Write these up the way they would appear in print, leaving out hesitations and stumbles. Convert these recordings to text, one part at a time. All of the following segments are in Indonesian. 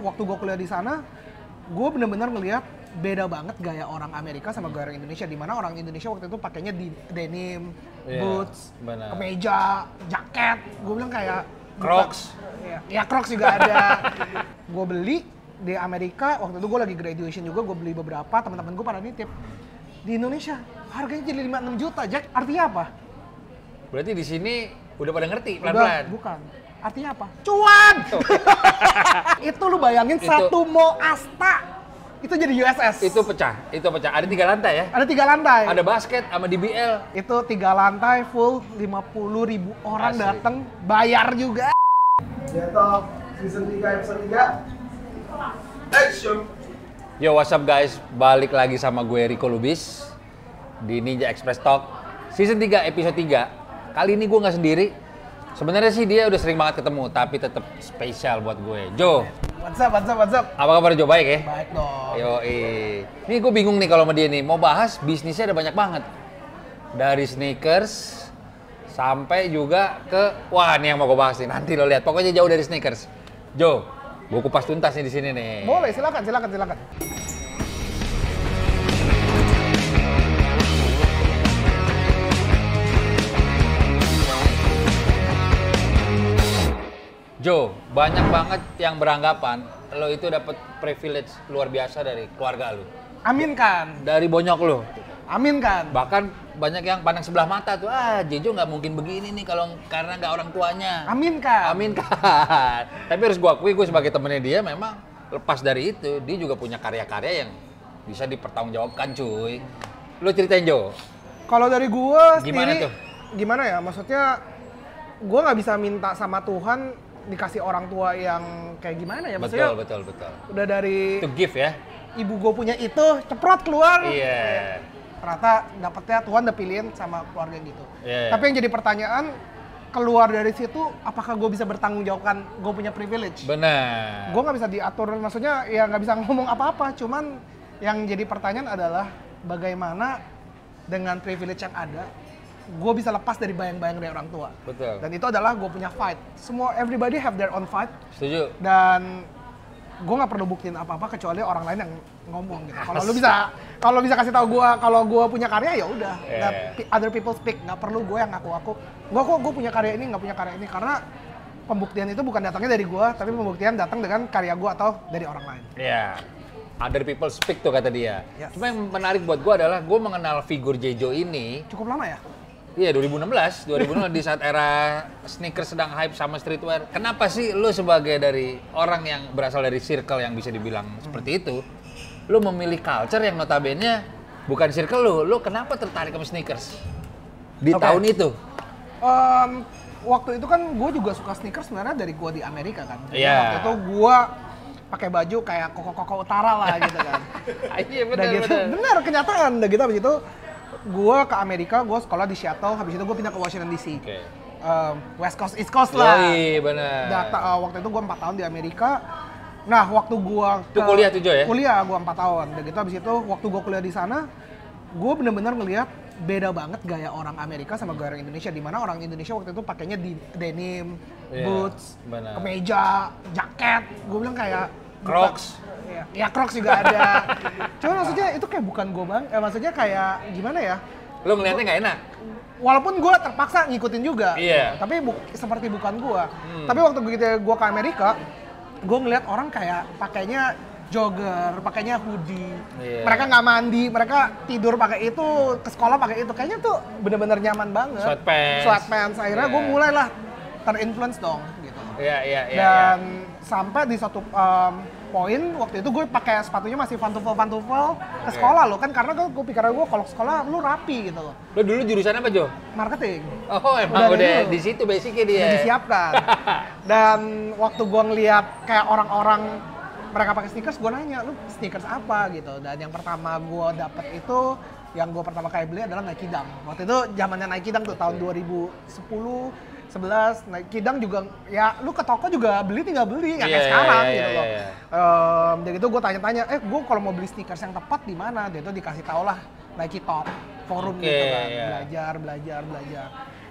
Waktu gue kuliah di sana, gue bener-bener ngeliat beda banget gaya orang Amerika sama gaya orang Indonesia. Dimana orang Indonesia waktu itu pakainya di denim, boots, kemeja, jaket. Gue bilang kayak Crocs. Ya Crocs juga ada. Gue beli di Amerika, waktu itu gue lagi graduation juga, gue beli beberapa, teman-teman gue pada nitip. Di Indonesia harganya jadi 5-6 juta, Jack. Artinya apa? Berarti di sini udah pada ngerti pelan-pelan. Bukan. Artinya apa? Cuan! Itu lu bayangin satu mall Asta, itu jadi USS. Itu pecah. Ada 3 lantai ya? Ada 3 lantai. Ada basket sama DBL. Itu 3 lantai full, 50.000 orang datang, bayar juga. Jatuh, season 3 episode 3. Action! Yo, what's up guys? Balik lagi sama gue Rico Lubis di Ninja Express Talk season 3 episode 3. Kali ini gue nggak sendiri. Sebenarnya sih dia udah sering banget ketemu, tapi tetap spesial buat gue. Jo. What's up? Apa kabar Jo? Baik ya? Baik dong. Ini gue bingung nih kalau sama dia nih. Mau bahas bisnisnya ada banyak banget. Dari sneakers sampai juga ke wah nih yang mau gue bahas nih. Nanti lo lihat. Pokoknya jauh dari sneakers. Jo, gue kupas tuntas nih di sini nih. Boleh, silakan. Jo, banyak banget yang beranggapan lo itu dapat privilege luar biasa dari keluarga lo. Amin kan? Dari bonyok lo. Amin kan? Bahkan banyak yang pandang sebelah mata tuh, Jejo nggak mungkin begini nih kalau karena nggak orang tuanya. Amin kan? Tapi harus gue akui, gue sebagai temennya dia memang lepas dari itu, dia juga punya karya-karya yang bisa dipertanggungjawabkan cuy. Lo ceritain Jo. Kalau dari gue sendiri, tuh? Gimana ya? Maksudnya gue nggak bisa minta sama Tuhan dikasih orang tua yang kayak gimana ya? Maksudnya Betul. udah dari To give ya? ibu gue punya itu, ceprot keluar. Iya. Ternyata dapetnya Tuhan udah pilihin sama keluarga gitu. Yeah. Tapi yang jadi pertanyaan, keluar dari situ, apakah gue bisa bertanggung jawabkan gue punya privilege? Benar. Gue nggak bisa diatur, maksudnya ya nggak bisa ngomong apa-apa. Cuman yang jadi pertanyaan adalah bagaimana dengan privilege yang ada, gue bisa lepas dari bayang-bayang dari orang tua. Betul. Dan itu adalah gue punya fight. Semua, everybody have their own fight. Setuju. Dan gue nggak perlu buktiin apa-apa kecuali orang lain yang ngomong gitu. Kalau bisa kasih tahu gue kalau gue punya karya ya udah. Other people speak, nggak perlu gue yang ngaku-ngaku. Gue punya karya ini, nggak punya karya ini, karena pembuktian itu bukan datangnya dari gue, tapi pembuktian datang dengan karya gue atau dari orang lain. Iya. Other people speak tuh kata dia. Yes. Cuma yang menarik buat gue adalah gue mengenal figur Jejo ini. Cukup lama ya? Iya, 2016 di saat era sneakers sedang hype sama streetwear. Kenapa sih lo sebagai dari orang yang berasal dari circle yang bisa dibilang seperti itu, lo memilih culture yang notabene bukan circle lo kenapa tertarik sama sneakers di tahun itu? Waktu itu kan gue juga suka sneakers sebenarnya dari gue di Amerika kan. Iya. Waktu itu gue pakai baju kayak koko-koko utara lah gitu kan. Iya benar. Bener kenyataan. Udah gitu habis itu gue ke Amerika, gue sekolah di Seattle, habis itu gue pindah ke Washington DC. Okay. West Coast, East Coast lah. Iya benar. Waktu itu gue 4 tahun di Amerika. Nah, waktu gue Itu kuliah tuh Jo ya? Kuliah, gue 4 tahun. Dan gitu habis itu, waktu gue kuliah di sana, gue bener-bener ngeliat beda banget gaya orang Amerika sama gaya orang Indonesia. Dimana orang Indonesia waktu itu pakainya di denim, boots, kemeja, jaket. Gue bilang kayak Crocs. Ya Crocs juga ada. Cuma maksudnya itu kayak bukan gue bang. Maksudnya kayak gimana ya? Lo ngeliatnya nggak enak? Walaupun gue terpaksa ngikutin juga. Iya. Tapi seperti bukan gue. Tapi waktu gue ke Amerika, gue ngeliat orang kayak pakainya jogger, pakainya hoodie. Iya. Mereka nggak mandi, mereka tidur pakai itu, ke sekolah pakai itu. Kayaknya tuh bener-bener nyaman banget. Sweatpants. Akhirnya gue mulailah terinfluence dong gitu. Iya. Dan sampai di satu poin waktu itu gue pakai sepatunya masih pantufel ke sekolah loh kan, karena gue pikir gue kalau sekolah lu rapi gitu loh. Lo dulu jurusan apa Jo? Marketing. Oh emang udah di situ basicnya dia. Udah disiapkan. Dan waktu gue ngeliat kayak orang-orang mereka pakai sneakers, gue nanya lu sneakers apa gitu. Dan yang pertama gue dapet itu, yang gue pertama kali beli adalah Nike Dunk. Waktu itu zamannya Nike Dunk tuh tahun 2010. 11, Nike Dunk juga, ya lu ke toko juga beli tinggal beli, kayak sekarang gitu loh. Jadi gitu gue tanya-tanya, gue kalau mau beli sneakers yang tepat di mana? Dia tuh dikasih tau lah Nike Top forum gitu kan, belajar.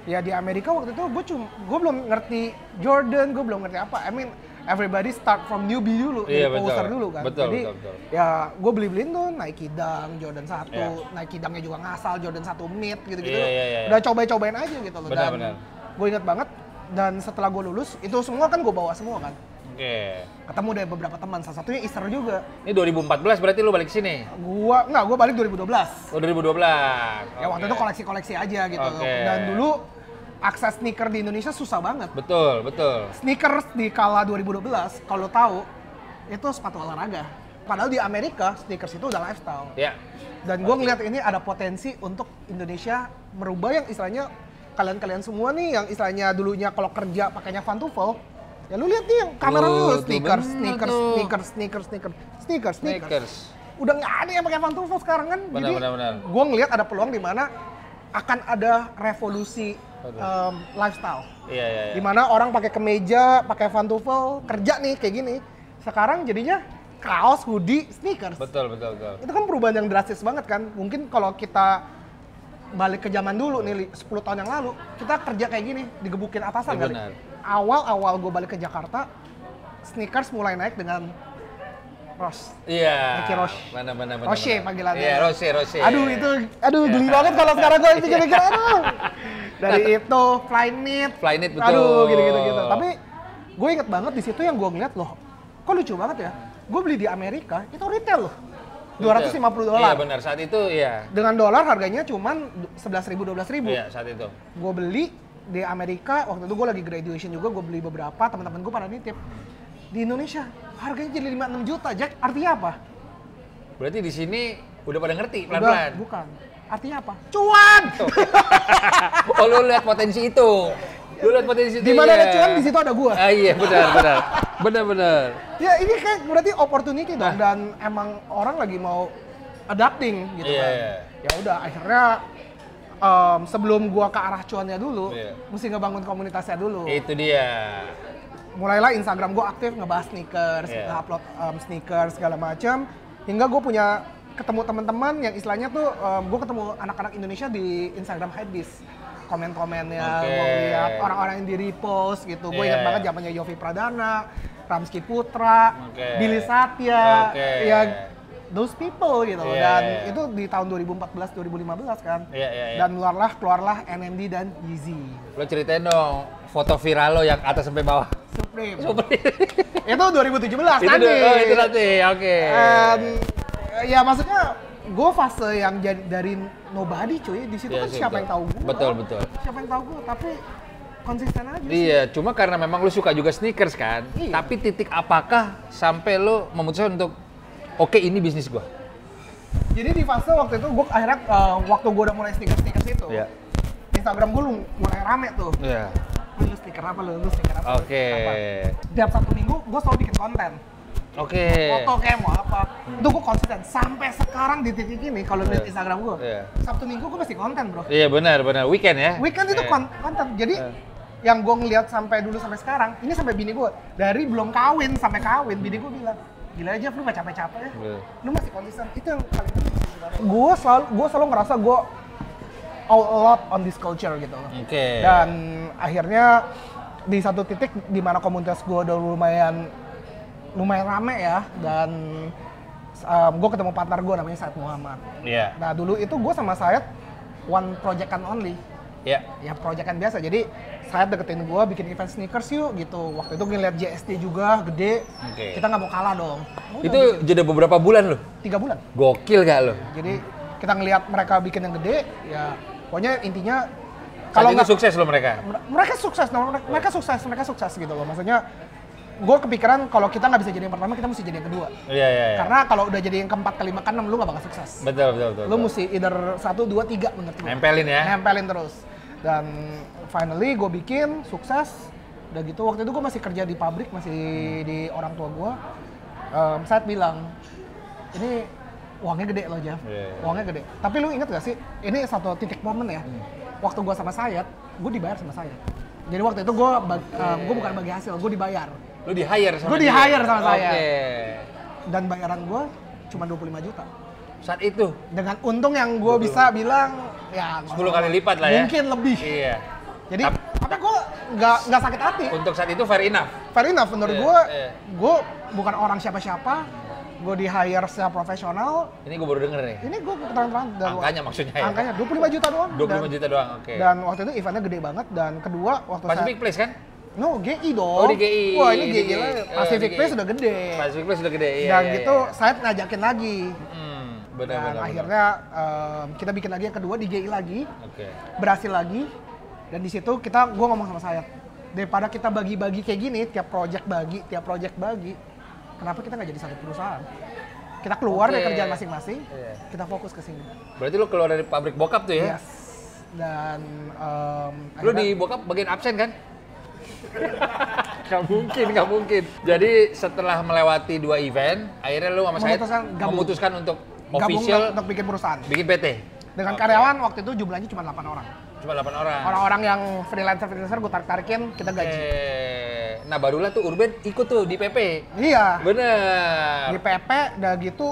Ya di Amerika waktu itu gue belum ngerti Jordan, gue belum ngerti apa. I mean everybody start from newbie dulu, Iya, dari poser betul. dulu kan. Betul, Jadi betul. ya gue beli-beliin tuh Nike Dunk, Jordan 1, Iya. Nike Dunknya juga ngasal, Jordan 1 mid gitu-gitu. Iya. Udah cobain aja gitu loh. Benar, Dan benar. gue inget banget, dan setelah gue lulus, itu semua kan gue bawa semua kan. Oke. Ketemu dari beberapa teman, salah satunya Easter juga. Ini 2014 berarti lu balik sini? Gue balik 2012. Oh 2012. Ya waktu itu koleksi-koleksi aja gitu. Oke. Dan dulu akses sneaker di Indonesia susah banget. Betul. Sneakers di kala 2012, kalau tahu itu sepatu olahraga. Padahal di Amerika sneakers itu udah lifestyle. Ya. Dan gue ngeliat ini ada potensi untuk Indonesia merubah yang istilahnya kalian semua nih yang istilahnya dulunya kalau kerja pakainya pantufel. Ya lu lihat nih yang kamera Tuh, lu tuh, sneakers. Udah nggak ada yang pakai pantufel sekarang kan. Jadi Benar. gue ngeliat ada peluang di mana akan ada revolusi lifestyle. Iya. Dimana orang pakai kemeja, pakai pantufel, kerja nih kayak gini. Sekarang jadinya kaos, hoodie, sneakers. Betul. Itu kan perubahan yang drastis banget kan. Mungkin kalau kita balik ke zaman dulu nih, 10 tahun yang lalu, kita kerja kayak gini, digebukin atasan Iya, kali. benar. Awal gue balik ke Jakarta, sneakers mulai naik dengan Ross. Iya. Nike Roche. Mana. Roche panggilannya. Iya, Roche. Aduh geli banget kalau sekarang gue pikir-pikir, aduh. Dari itu, Flyknit, betul. aduh gitu. Tapi gue inget banget di situ yang gue ngeliat loh, kok lucu banget ya. Gue beli di Amerika, itu retail loh. $250. Iya benar, saat itu iya. Dengan dolar harganya cuman 11.000, 12.000. Iya, saat itu. Gue beli di Amerika, waktu itu gue lagi graduation juga, gue beli beberapa, teman-teman gue pada nitip. Di Indonesia harganya jadi 5-6 juta, Jack. Artinya apa? Berarti di sini udah pada ngerti Udah, pelan-pelan. bukan. Artinya apa? Cuan! Oh, lu lihat potensi itu. Lu lihat potensi itu. Di mana iya. ada cuan, di situ ada gua. Ah iya, benar. Ya ini kayak berarti opportunity dong, dan emang orang lagi mau adapting gitu Iya, kan. iya. Ya udah, akhirnya sebelum gua ke arah cuannya dulu, Iya. mesti ngebangun komunitasnya dulu. Itu dia. Mulailah Instagram gua aktif ngebahas sneakers, Iya. nge-upload sneakers segala macam, hingga gua punya ketemu teman-teman yang istilahnya tuh gua ketemu anak-anak Indonesia di Instagram Hypebeast. Komen-komennya, Oke. gue lihat orang-orang yang di repost gitu. Gue Iya. ingat banget zamannya Yofi Pradana, Ramski Putra, Oke. Billy Satya, Oke. ya those people gitu. Iya, Dan iya. itu di tahun 2014-2015 kan. Iya. Dan keluarlah NMD dan Yeezy. Lo ceritain dong foto viral lo yang atas sampai bawah. Supreme. Seperti Itu 2017 nanti. itu nanti. Oke. Ya maksudnya gue fase yang jadi dari nobody cuy. Di situ Iya kan sih, siapa betul. yang tahu gue. Betul. Siapa yang tahu gue, tapi konsisten aja sih. Iya, cuma karena memang lu suka juga sneakers kan. Iya. Tapi titik apakah sampai lu memutuskan untuk oke ini bisnis gua? Jadi di fase waktu itu gue akhirnya waktu gue udah mulai sneakers itu, Iya. Instagram gue mulai rame tuh. Iya. Lu sneaker apa, lu sneaker apa? Oke. Tiap Sabtu Minggu gue selalu bikin konten. Oke. Foto kayak mau apa. Itu gue konsisten sampai sekarang di titik ini kalau lihat Iya. Instagram gue. Iya. Sabtu Minggu gue mesti konten, bro. Iya benar. Weekend ya. Weekend itu Iya. konten. Jadi Iya. yang gue ngeliat sampai dulu sampai sekarang, ini sampai bini gue dari belum kawin sampai kawin, bini gue bilang, gila aja lu gak capek-capek ya, Iya. lu masih konsisten. Itu yang paling penting. Gue selalu ngerasa gue all a lot on this culture gitu. Oke. Dan akhirnya di satu titik di mana komunitas gue udah lumayan rame ya, dan gue ketemu partner gue namanya Said Muhammad. Iya. Nah dulu itu gue sama Said one project kan only. Iya. Ya proyekan biasa, jadi saya deketin gue bikin event sneakers yuk gitu. Waktu itu ngeliat JST juga gede, Oke. kita nggak mau kalah dong. Udah, Itu jeda beberapa bulan loh. 3 bulan. Gokil gak lo? Jadi kita ngeliat mereka bikin yang gede, ya pokoknya intinya Kalau nggak- sukses loh mereka. mereka sukses, mereka sukses gitu loh. Maksudnya gue kepikiran kalau kita nggak bisa jadi yang pertama, kita mesti jadi yang kedua. Iya. Karena kalau udah jadi yang keempat, kelima, keenam, lu nggak bakal sukses. Betul. Lu mesti either 1, 2, 3 menurut gue. Nempelin ya. Nempelin terus. Dan finally gue bikin, sukses. Udah gitu, waktu itu gue masih kerja di pabrik, masih di orang tua gue. Saat bilang, ini uangnya gede loh Jeff, Yeah. uangnya gede. Tapi lu inget gak sih, ini satu titik momen ya. Waktu gue sama Sayat, gue dibayar sama Sayat. Jadi waktu itu gue bukan bagi hasil, gue dibayar. Lu di hire sama Gue dia? di-hire sama saya. Oke. Dan bayaran gue cuma 25 juta. Saat itu Dengan untung yang gue bisa bilang, ya 10 kali lipat lah ya. mungkin lebih. Iya. Jadi, tapi Tapi gue nggak sakit hati. Untuk saat itu fair enough. Fair enough menurut Iya, gue. iya. Gue bukan orang siapa-siapa. Gue di hire secara profesional. Ini gue baru denger nih. Ini gue terang-terang. Angkanya maksudnya ya? Angkanya 25 juta doang. 25 juta doang, oke. Dan waktu itu eventnya gede banget. Dan kedua waktu Pacific Place kan? No, GI dong. Oh, di GI. Wah, ini Di GI lah. GI. Pacific Di Place GI. sudah gede. Pacific Place sudah gede, iya. Dan iya, gitu, iya. saya ngajakin lagi. Benar, Dan benar. akhirnya kita bikin lagi yang kedua di GI lagi. Oke. Berhasil lagi. Dan di situ gue ngomong sama saya, daripada kita bagi-bagi kayak gini, tiap project bagi, kenapa kita nggak jadi satu perusahaan? Kita keluar Oke. dari kerjaan masing-masing, Iya. kita fokus ke sini. Berarti lu keluar dari pabrik bokap tuh ya? Yes. Dan Lu di bokap bagian absen kan? Nggak mungkin. Jadi setelah melewati 2 event, akhirnya lu sama saya memutuskan untuk gabung official untuk bikin perusahaan. bikin PT. Dengan Oke. karyawan waktu itu jumlahnya cuma 8 orang. Cuma 8 orang. Orang-orang yang freelancer gue tarik-tarikin, kita gaji. Nah barulah tuh Urban ikut tuh di PP. Iya. Bener. Di PP, udah gitu,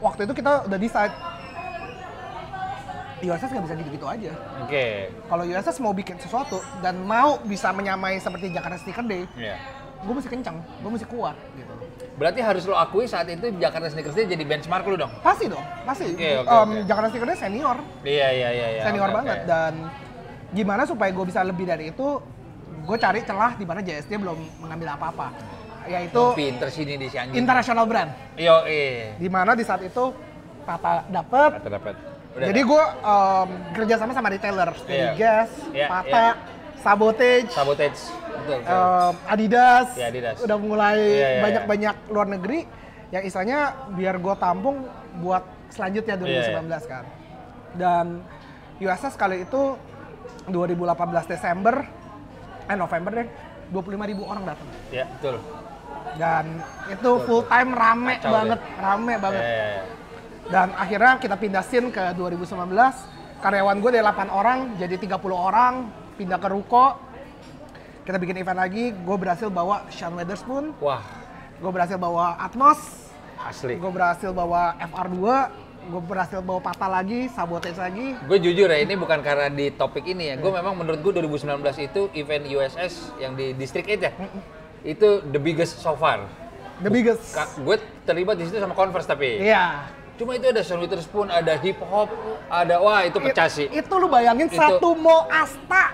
waktu itu kita udah decide, USS nggak bisa gitu-gitu aja. Oke. Kalau USS mau bikin sesuatu dan mau bisa menyamai seperti Jakarta Sneaker Day, Iya. gue mesti kencang, gue mesti kuat gitu. Berarti harus lo akui saat itu Jakarta Sneakers Day jadi benchmark lu dong? Pasti dong, pasti. Oke. Jakarta Sneaker Day senior, Iya. senior Oke, banget. oke. Dan gimana supaya gue bisa lebih dari itu, gue cari celah di mana JSD belum mengambil apa-apa. Yaitu Pinter sini di si anjing. international brand. Yo, Di mana di saat itu Tata dapet. dapat. Jadi gue kerja sama retailer, Steady Iya. Gas, Iya, Pata, Sabotage, Sabotage. Betul. Adidas, Iya, Adidas. udah mulai Iya. banyak-banyak luar negeri yang istilahnya biar gue tampung buat selanjutnya 2019 kan. Dan USS kali itu 2018 November deh, 25.000 orang datang. Iya, betul. Dan itu full time rame Kacau banget, rame banget. Iya. Dan akhirnya kita pindah scene ke 2019, karyawan gue dari 8 orang jadi 30 orang, pindah ke ruko. Kita bikin event lagi, gue berhasil bawa Sean Weatherspoon, Wah, gue berhasil bawa Atmos, asli. gue berhasil bawa FR2, gue berhasil bawa Pata lagi, Sabotage lagi. Gue jujur ya, ini bukan karena di topik ini ya. Gue memang menurut gue 2019 itu event USS yang di District 8 ya. Itu the biggest so far. The biggest. Gue terlibat di situ sama Converse tapi. Iya. Cuma itu ada Sean Witherspoon, ada hip hop, ada wah itu pecah sih. Itu lu bayangin Itu- satu mall Asta,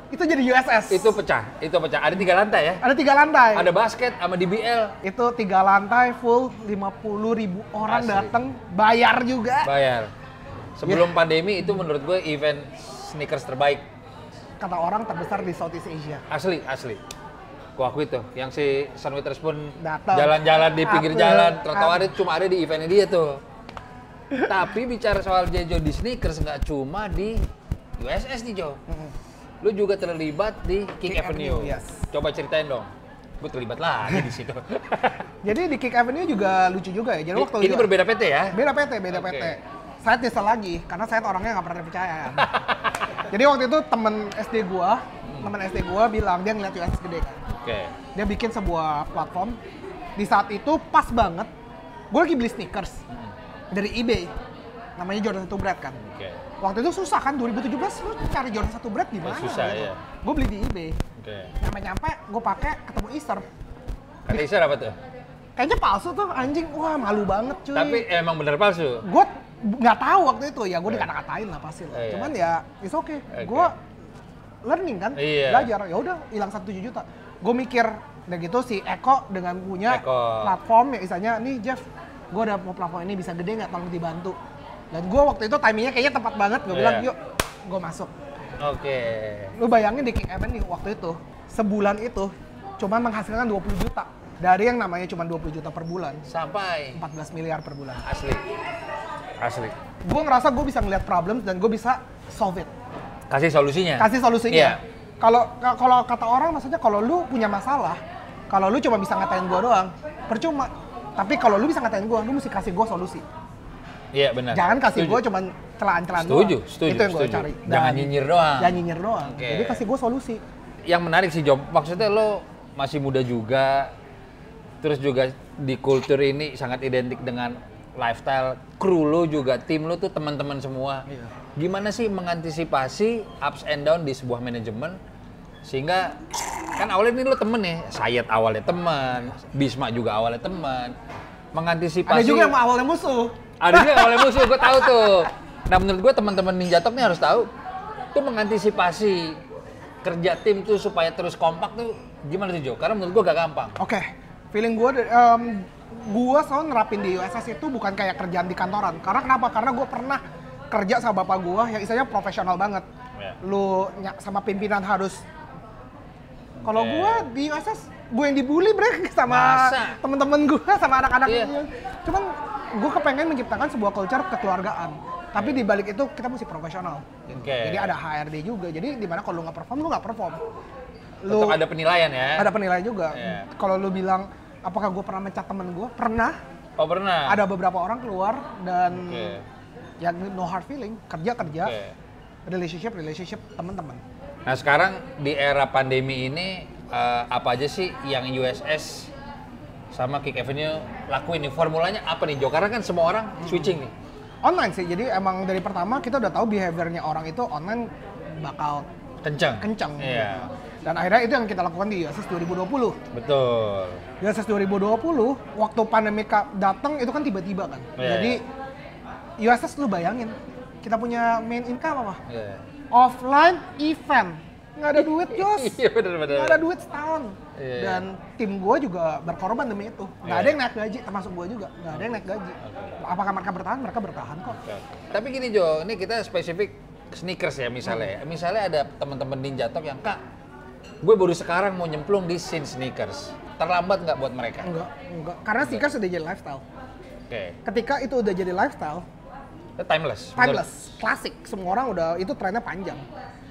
itu jadi USS. Itu pecah. Ada 3 lantai ya. Ada 3 lantai. Ada basket sama DBL. Itu 3 lantai full, 50.000 orang Asli. datang, bayar juga. Bayar. Sebelum pandemi itu menurut gue event sneakers terbaik. Kata orang terbesar di Southeast Asia. Asli. Gua akui tuh, yang si Sean Witherspoon Datang. jalan-jalan di pinggir Apa? jalan, trotoar itu cuma ada di eventnya dia tuh. Tapi bicara soal Jejo di sneakers nggak cuma di USS nih Jo. Lu juga terlibat di King King Avenue. Avenue, yes. Coba ceritain dong. Gue terlibat lagi di situ. Jadi di Kick Avenue juga lucu juga ya. Jadi waktu Ini berbeda PT ya? beda PT. Oke. Saya nyesel lagi karena saya orangnya nggak pernah percaya. Jadi waktu itu temen SD gua bilang dia ngeliat USS gede kan. Oke. Dia bikin sebuah platform. Di saat itu pas banget, gue lagi beli sneakers dari eBay. Namanya Jordan 1 Bread kan. Oke. Waktu itu susah kan, 2017 lu cari Jordan 1 Bread di mana? Susah, iya. Gue beli di eBay. Oke. Nyampe-nyampe, gue pakai ketemu Easter. Kata Isar apa tuh? Kayaknya palsu tuh anjing, wah malu banget cuy. Tapi emang bener palsu. Gue nggak tahu waktu itu ya, gue dikata-katain lah pasti lah. Iya. Cuman ya, it's okay. Oke. Gue learning kan, Iya. belajar. Ya udah, hilang 1,7 juta. Gue mikir, udah gitu si Eko dengan punya Eko. platform ya, misalnya nih Jeff, gue udah mau platform ini bisa gede nggak, tolong dibantu. Dan gue waktu itu timingnya kayaknya tepat banget, gue Iya. bilang yuk, gue masuk. Oke. Lu bayangin di King Avenue waktu itu, sebulan itu cuma menghasilkan 20 juta. Dari yang namanya cuma 20 juta per bulan, Sampai 14 miliar per bulan. asli. Gue ngerasa gue bisa ngeliat problem dan gue bisa solve it. Kasih solusinya. Kasih solusinya. Iya. Kalau kata orang maksudnya kalau lu punya masalah, kalau lu cuma bisa ngatain gua doang, percuma. Tapi kalau lu bisa ngatain gua, lu mesti kasih gua solusi. Iya benar. Jangan kasih Setuju. gua cuma celaan-celaan doang. Setuju. Itu yang gua cari. Jangan nyinyir doang. Jangan nyinyir doang. Oke. Jadi kasih gua solusi. Yang menarik sih Job, maksudnya lo masih muda juga, terus juga di kultur ini sangat identik dengan lifestyle kru lu juga, tim lu tuh teman-teman semua. Iya. Gimana sih mengantisipasi ups and down di sebuah manajemen sehingga kan awalnya ini lu temen ya, Sayed awalnya teman, Bisma juga awalnya teman. Mengantisipasi. Ada juga yang awalnya musuh. Ada juga yang awalnya musuh, gue tahu tuh. Nah menurut gue teman-teman Ninja Talk nih harus tahu tuh mengantisipasi kerja tim tuh supaya terus kompak tuh gimana tuh Jo? Karena menurut gue gak gampang. Oke, feeling gue selalu nerapin di USS itu bukan kayak kerjaan di kantoran. Karena kenapa? Karena gue pernah kerja sama bapak gue yang istilahnya profesional banget. Yeah. Lu sama pimpinan harus. Kalau Okay. gue di USS, gue yang dibully brek sama Masa? temen-temen gue, sama anak-anak. Iya. Cuman gue kepengen menciptakan sebuah culture kekeluargaan. Tapi di balik itu kita mesti profesional. Oke. Jadi ada HRD juga. Jadi dimana kalau lu nggak perform, lu nggak perform. Tetap ada penilaian ya? Ada penilaian juga. Iya. Kalau lu bilang, apakah gue pernah mencat temen gue? Pernah. Oh pernah? Ada beberapa orang keluar dan Oke. ya no hard feeling, kerja, Oke. relationship teman-teman. Nah sekarang di era pandemi ini apa aja sih yang USS sama Kick Avenue lakuin nih? Formulanya apa nih Jo? Karena kan semua orang switching nih. Online sih, jadi emang dari pertama kita udah tahu behaviornya orang itu online bakal kencang. Iya. Dan akhirnya itu yang kita lakukan di USS 2020. Betul. USS 2020, waktu pandemi datang itu kan tiba-tiba kan. Iya, Jadi USS lu bayangin, kita punya main income apa? Iya. Offline event. Nggak ada duit, Jos. Iya benar-benar. Nggak ada duit setahun. Iya. Dan tim gue juga berkorban demi itu. Nggak Iya. ada yang naik gaji, termasuk gue juga. Nggak ada yang naik gaji. Apakah mereka bertahan? Mereka bertahan kok. Oke. Tapi gini Jo, ini kita spesifik sneakers ya misalnya. Misalnya ada teman-teman Ninja Talk yang Kak, gue baru sekarang mau nyemplung di scene sneakers. Terlambat nggak buat mereka? Enggak. Karena sneakers sudah jadi lifestyle. Oke. Ketika itu udah jadi lifestyle, Itu timeless. timeless, klasik. Semua orang udah, itu trennya panjang.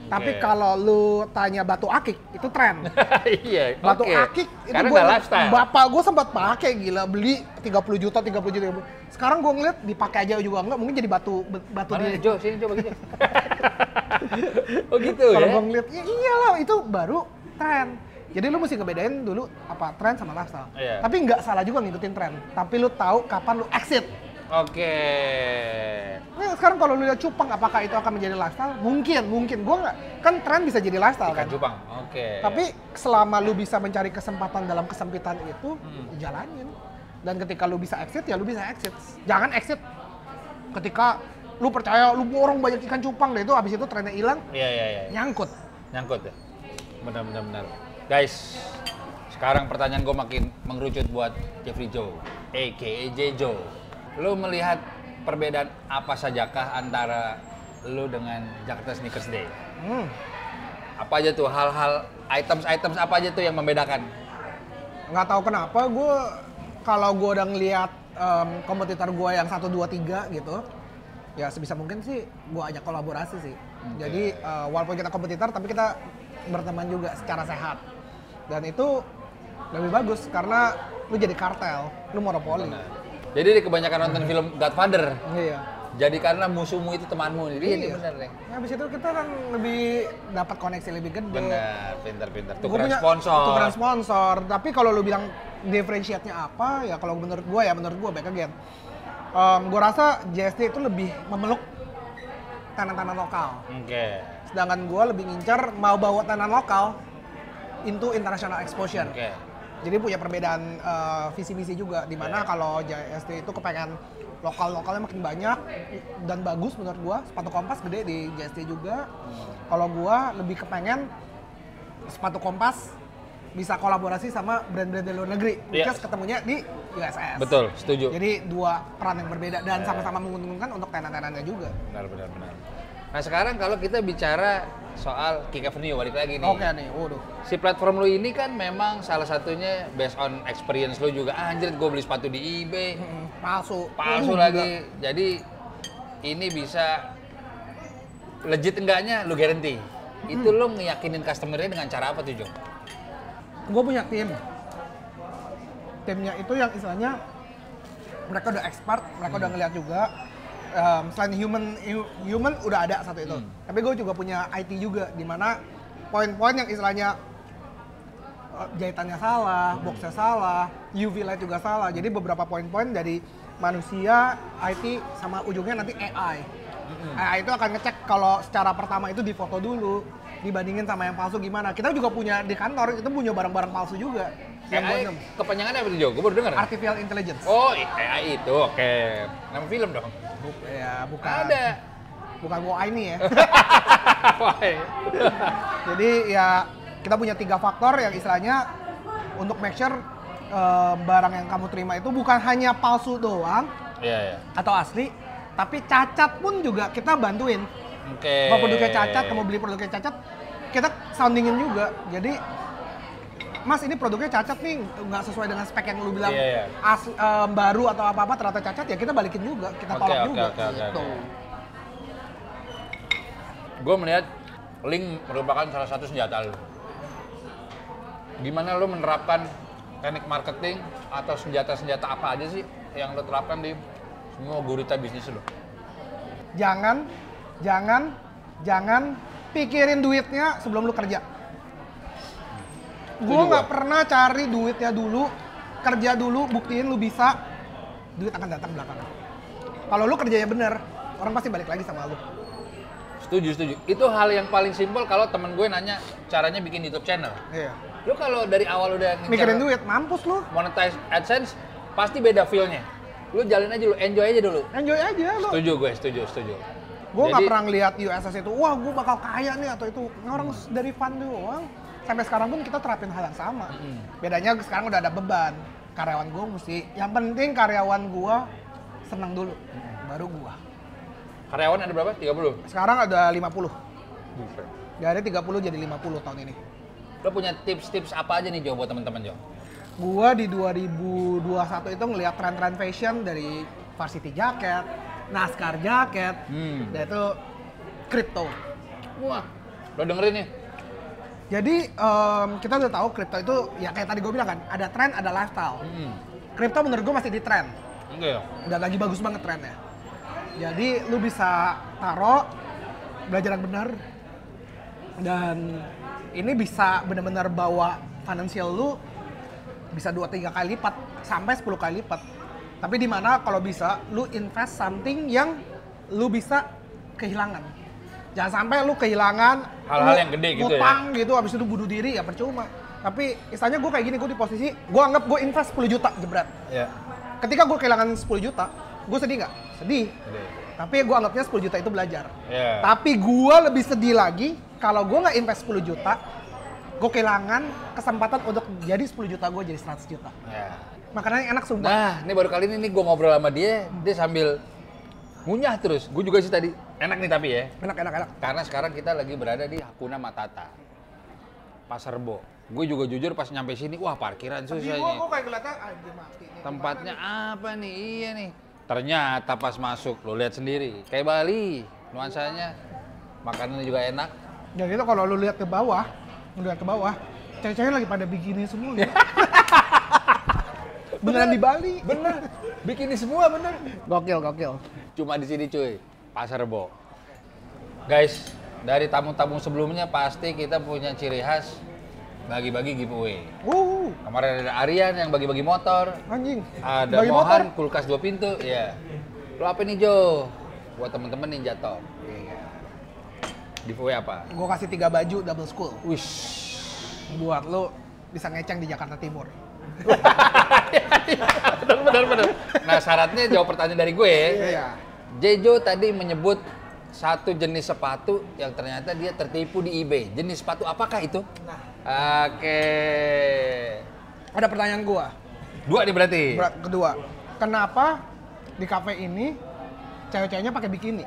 Tapi Oke. kalau lu tanya batu akik, itu tren. Iya. Batu oke. akik itu Karena gua, nggak lifestyle. bapak gue sempat pakai, gila, beli 30 juta. Sekarang gue ngeliat dipakai aja juga enggak, mungkin jadi batu Mana di. Jo, sini coba gitu. Oh gitu Kalau ya? gue ngeliat, ya iyalah itu baru tren. Jadi lu mesti ngebedain dulu apa tren sama lifestyle. Iya. Tapi nggak salah juga ngikutin tren. Tapi lu tahu kapan lu exit. Oke. Nah, sekarang kalau lu lihat cupang, apakah itu akan menjadi lifestyle? Mungkin. Gue nggak, kan tren bisa jadi lifestyle Ikan kan. cupang. Oke. Tapi selama lu bisa mencari kesempatan dalam kesempitan itu, jalanin. Dan ketika lu bisa exit, ya lu bisa exit. Jangan exit ketika lu percaya lu borong banyak ikan cupang deh, itu habis itu trennya hilang, Iya. nyangkut. Nyangkut ya? Benar. Guys, sekarang pertanyaan gue makin mengerucut buat Jeffrey Joe, a.k.a. J-Joe. Lu melihat perbedaan apa sajakah antara lu dengan Jakarta Sneakers Day? Apa aja tuh hal-hal, items apa aja tuh yang membedakan? Nggak tahu kenapa kalau gue udah ngeliat kompetitor gue yang 1, 2, 3 gitu, ya sebisa mungkin sih gue ajak kolaborasi sih. Jadi walaupun kita kompetitor tapi kita berteman juga secara sehat. Dan itu lebih bagus karena lu jadi kartel, lu monopoli. Jadi di kebanyakan nonton film Godfather, Iya. jadikanlah musuhmu itu temanmu. Jadi ini Iya. bener deh. Ya, habis itu kita kan lebih dapat koneksi lebih gede. Bener, pinter. Gua Tukeran punya sponsor. Tukeran sponsor. Tapi kalau lu bilang differentiate-nya apa, ya kalau menurut gue back again. Gue rasa JSD itu lebih memeluk tenan-tenan lokal. Oke. Sedangkan gue lebih ngincar mau bawa tenan lokal into international exposure. Oke. Jadi punya perbedaan visi misi juga, dimana kalau JSD itu kepengen lokalnya makin banyak dan bagus menurut gua. Sepatu Kompas gede di JSD juga. Kalau gua lebih kepengen sepatu Kompas bisa kolaborasi sama brand-brand dari luar negeri, Yes. because ketemunya di USS. Betul, setuju. Jadi dua peran yang berbeda dan sama-sama menguntungkan untuk tenan-tenannya juga. Benar. Nah sekarang kalau kita bicara soal Kick Avenue, balik lagi nih. Oke nih, waduh. Si platform lu ini kan memang salah satunya based on experience lu juga. Anjir, gue beli sepatu di eBay, Palsu lagi. Jadi ini bisa legit enggaknya lu guarantee. Itu lu ngeyakinin customer-nya dengan cara apa tuh, Jo? Gue punya timnya itu yang istilahnya mereka udah expert, mereka udah ngeliat juga. Selain human udah ada satu itu, tapi gue juga punya IT juga, di mana poin-poin yang istilahnya jahitannya salah, boxnya salah, UV light juga salah. Jadi beberapa poin-poin dari manusia, IT, sama ujungnya nanti AI. AI itu akan ngecek kalau secara pertama itu difoto dulu, dibandingin sama yang palsu gimana. Kita juga punya di kantor, itu punya barang-barang palsu juga. AI kepanjangannya apa tuh Jo? Gue baru denger. Artificial Intelligence. Oh, AI itu, oke. Nama film dong? Bukan. Ada. Bukan WOA ini ya. Why? Jadi ya kita punya 3 faktor yang istilahnya untuk make sure barang yang kamu terima itu bukan hanya palsu doang Iya. atau asli, tapi cacat pun juga kita bantuin. Oke. Kalau produknya cacat, kamu beli produknya cacat, kita soundingin juga. Jadi, Mas ini produknya cacat nih, nggak sesuai dengan spek yang lu bilang baru atau apa-apa ternyata cacat, ya kita balikin juga, kita tolak juga. Gitu. Gue melihat link merupakan salah satu senjata lu. Gimana lu menerapkan teknik marketing atau senjata-senjata apa aja sih yang lu terapkan di semua gurita bisnis lu? Jangan pikirin duitnya sebelum lu kerja. Gue nggak pernah cari duitnya dulu, kerja dulu, buktiin lu bisa, duit akan datang belakangan. Kalau lu kerjanya bener, orang pasti balik lagi sama lu. Setuju. Itu hal yang paling simpel kalau temen gue nanya caranya bikin YouTube channel. Iya. Lu kalau dari awal udah Mikirin duit, mampus lu. monetize AdSense, pasti beda feel-nya. Lu jalin aja dulu, enjoy aja dulu. Enjoy aja lu. Setuju. Gue nggak pernah ngeliat USS itu, wah gue bakal kaya nih atau itu. Orang dari fun doang. Sampai sekarang pun kita terapin hal yang sama. Bedanya sekarang udah ada beban. Karyawan gue mesti, yang penting karyawan gue senang dulu, baru gue. Karyawan ada berapa? 30? Sekarang ada 50. Dari 30 jadi 50 tahun ini. Lo punya tips-tips apa aja nih Jo buat teman-teman Jo? Gua di 2021 itu ngelihat tren-tren fashion dari varsity jacket, NASCAR jacket, dan itu kripto. Wah, lo dengerin nih. Jadi kita udah tahu kripto itu ya kayak tadi gue bilang kan, ada tren, ada lifestyle. Kripto menurut gue masih di tren. Oke. Udah lagi bagus banget trennya. Jadi lu bisa taruh, belajar yang benar, dan ini bisa benar-benar bawa financial lu bisa 2-3 kali lipat sampai 10 kali lipat. Tapi di mana kalau bisa lu invest something yang lu bisa kehilangan. Jangan sampai lu kehilangan hal-hal yang gede gitu ngutang gitu habis itu bunuh diri ya percuma. Tapi istilahnya gue kayak gini, gue di posisi gue anggap gue invest 10 juta jebret. Iya. Ketika gue kehilangan 10 juta, gue sedih nggak? Sedih. Tapi gue anggapnya 10 juta itu belajar. Yeah. Tapi gue lebih sedih lagi kalau gue nggak invest 10 juta, gue kehilangan kesempatan untuk jadi 10 juta gue jadi 100 juta. Yeah. Makanya enak sumpah. Nah, ini baru kali ini gue ngobrol sama dia sambil ngunyah terus. Gue juga sih tadi. Enak nih tapi ya. Enak. Karena sekarang kita lagi berada di Hakuna Matata. Pasar Rebo. Gue juga jujur pas nyampe sini, wah parkiran susah nih. Gue kayak ngeliatnya, mati nih. Tempatnya apa nih? Iya nih. Ternyata pas masuk, lo lihat sendiri. Kayak Bali, nuansanya. Makanannya juga enak. Dan itu kalau lu lihat ke bawah, cewek-cewek lagi pada bikini semua. Beneran di Bali. Bener. Bikini semua bener. Gokil. Cuma di sini cuy, Pasar Rebo. Guys, dari tamu-tamu sebelumnya pasti kita punya ciri khas bagi-bagi giveaway. Kemarin ada Aryan yang bagi-bagi motor. Anjing. Ada bagi Mohan, motor. kulkas 2 pintu. Iya. Lo apa nih Jo? Buat temen-temen Ninja Top. Giveaway apa? Gue kasih 3 baju double school. Wish. Buat lo bisa ngeceng di Jakarta Timur. Bener. Nah syaratnya jawab pertanyaan dari gue. Iya. Jejo tadi menyebut satu jenis sepatu yang ternyata dia tertipu di eBay. Jenis sepatu apakah itu? Nah. Oke. Ada pertanyaan gua. 2 nih berarti. Kedua, kenapa di kafe ini cewek-ceweknya pakai bikini?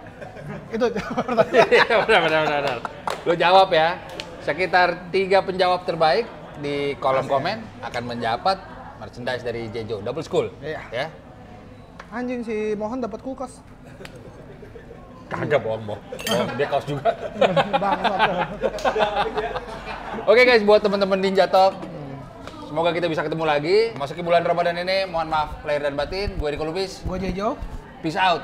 Itu pertanyaan. Benar. Lo jawab ya. Sekitar 3 penjawab terbaik di kolom komen akan mendapat merchandise dari Jejo Double School. Iya. Ya. Anjing si Mohan dapat kulkas. Kagak bohong. Dia kaos juga. Bangsat. Oke guys, buat teman-teman Ninja Talk, semoga kita bisa ketemu lagi. Masuki bulan Ramadan ini, mohon maaf lahir dan batin. Gue Riko Lubis. Gue Jejo. Peace out.